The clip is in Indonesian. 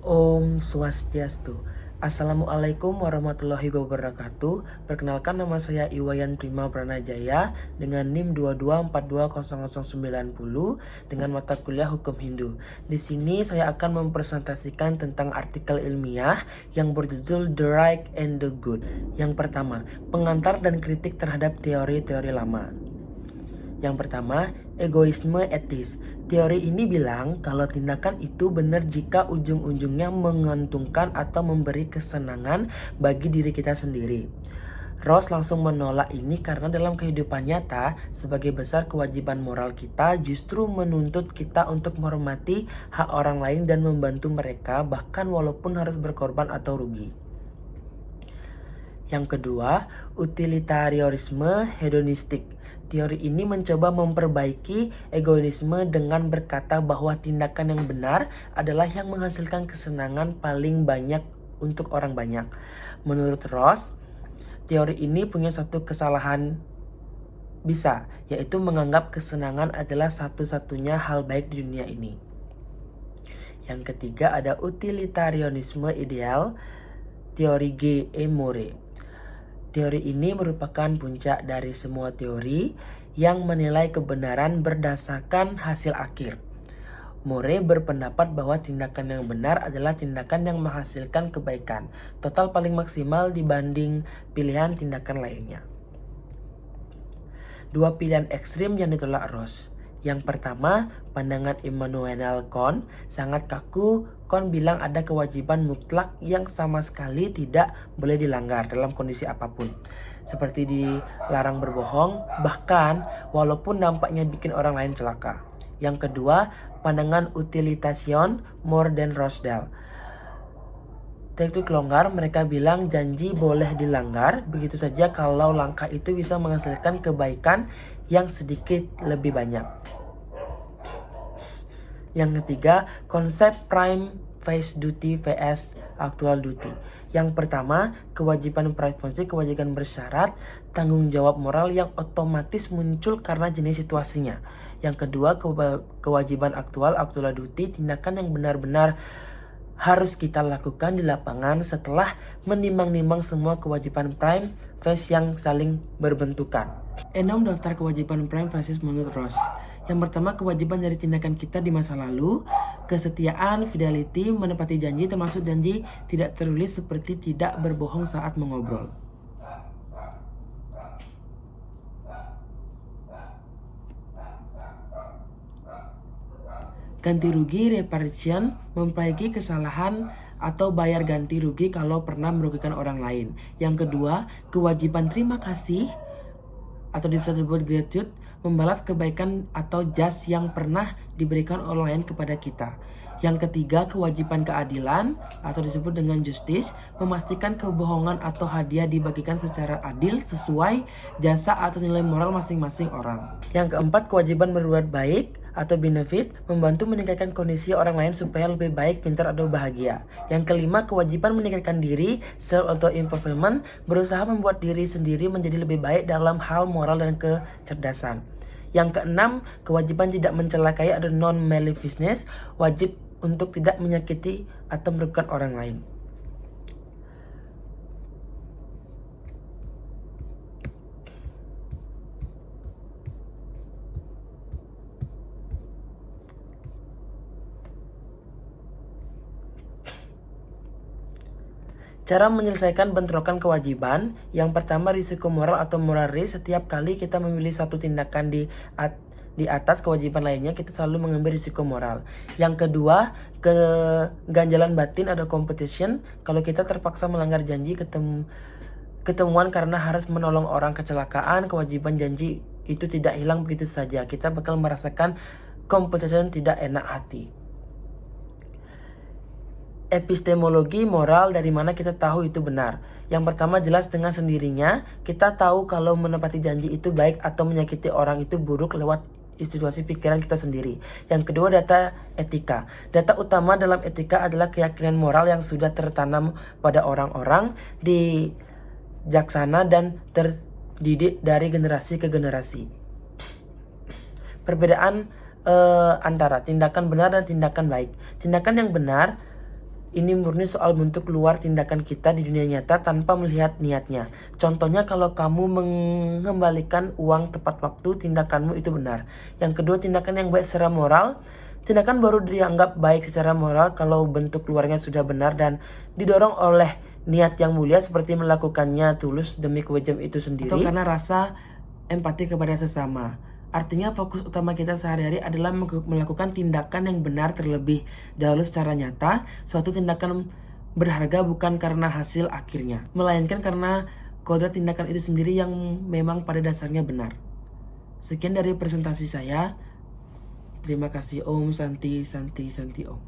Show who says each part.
Speaker 1: Om Swastiastu. Assalamualaikum warahmatullahi wabarakatuh. Perkenalkan, nama saya Iwayan Prima Pranajaya dengan NIM 22420090 dengan mata kuliah Hukum Hindu. Di sini saya akan mempresentasikan tentang artikel ilmiah yang berjudul The Right and the Good. Yang pertama, pengantar dan kritik terhadap teori-teori lama. Yang pertama, egoisme etis. Teori ini bilang kalau tindakan itu benar jika ujung-ujungnya menguntungkan atau memberi kesenangan bagi diri kita sendiri. Ross langsung menolak ini karena dalam kehidupan nyata, sebagai besar kewajiban moral kita justru menuntut kita untuk menghormati hak orang lain dan membantu mereka bahkan walaupun harus berkorban atau rugi. Yang kedua, utilitarianisme hedonistik. Teori ini mencoba memperbaiki egoisme dengan berkata bahwa tindakan yang benar adalah yang menghasilkan kesenangan paling banyak untuk orang banyak. Menurut Ross, teori ini punya satu kesalahan bisa, yaitu menganggap kesenangan adalah satu-satunya hal baik di dunia ini. Yang ketiga ada utilitarianisme ideal, teori G. E. Moore. Teori ini merupakan puncak dari semua teori yang menilai kebenaran berdasarkan hasil akhir. Moore berpendapat bahwa tindakan yang benar adalah tindakan yang menghasilkan kebaikan, total paling maksimal dibanding pilihan tindakan lainnya. Dua pilihan ekstrim yang ditolak Ross. Yang pertama, pandangan Immanuel Kant sangat kaku. Kant bilang ada kewajiban mutlak yang sama sekali tidak boleh dilanggar dalam kondisi apapun. Seperti dilarang berbohong, bahkan walaupun dampaknya bikin orang lain celaka. Yang kedua, pandangan utilitarian Moore dan Rochdale. Teknik longgar, mereka bilang janji boleh dilanggar begitu saja kalau langkah itu bisa menghasilkan kebaikan yang sedikit lebih banyak. Yang ketiga, konsep prime phase duty vs actual duty. Yang pertama, kewajiban prime phase kewajiban bersyarat, tanggung jawab moral yang otomatis muncul karena jenis situasinya. Yang kedua, kewajiban actual duty, tindakan yang benar-benar harus kita lakukan di lapangan setelah menimbang-nimbang semua kewajiban prime phase yang saling berbentukan. 6 daftar kewajiban prime phase menurut Ross. Yang pertama, kewajiban dari tindakan kita di masa lalu, kesetiaan, fidelity, menepati janji termasuk janji tidak tertulis seperti tidak berbohong saat mengobrol. Ganti rugi, reparation, memperbaiki kesalahan atau bayar ganti rugi kalau pernah merugikan orang lain. Yang kedua, kewajiban terima kasih atau disebut gratitude, membalas kebaikan atau jas yang pernah diberikan orang lain kepada kita. Yang ketiga, kewajiban keadilan atau disebut dengan justice, memastikan kebohongan atau hadiah dibagikan secara adil sesuai jasa atau nilai moral masing-masing orang. Yang keempat, kewajiban berbuat baik atau benefit, membantu meningkatkan kondisi orang lain supaya lebih baik, pintar, atau bahagia. Yang kelima, kewajiban meningkatkan diri, self atau improvement, berusaha membuat diri sendiri menjadi lebih baik dalam hal moral dan kecerdasan. Yang keenam, kewajiban tidak mencelakai atau non-maleficence, wajib untuk tidak menyakiti atau merugikan orang lain. Cara menyelesaikan bentrokan kewajiban. Yang pertama, risiko moral atau moral risk. Setiap kali kita memilih satu tindakan di atas kewajiban lainnya, kita selalu mengambil risiko moral. Yang kedua, keganjalan batin atau competition. Kalau kita terpaksa melanggar janji ketemuan karena harus menolong orang kecelakaan, kewajiban janji itu tidak hilang begitu saja. Kita bakal merasakan competition tidak enak hati. Epistemologi moral, dari mana kita tahu itu benar. Yang pertama, jelas dengan sendirinya kita tahu kalau menepati janji itu baik atau menyakiti orang itu buruk lewat situasi pikiran kita sendiri. Yang kedua, data etika. Data utama dalam etika adalah keyakinan moral yang sudah tertanam pada orang-orang di jaksana dan terdidik dari generasi ke generasi. Perbedaan antara tindakan benar dan tindakan baik. Tindakan yang benar Ini murni soal bentuk luar tindakan kita di dunia nyata tanpa melihat niatnya. Contohnya kalau kamu mengembalikan uang tepat waktu, tindakanmu itu benar. Yang kedua, tindakan yang baik secara moral. Tindakan baru dianggap baik secara moral kalau bentuk luarnya sudah benar dan didorong oleh niat yang mulia seperti melakukannya tulus demi kewajiban itu sendiri. Atau karena rasa empati kepada sesama. Artinya fokus utama kita sehari-hari adalah melakukan tindakan yang benar terlebih dahulu secara nyata. Suatu tindakan berharga bukan karena hasil akhirnya, melainkan karena kodrat tindakan itu sendiri yang memang pada dasarnya benar. Sekian dari presentasi saya. Terima kasih. Om Santi Santi Santi Om.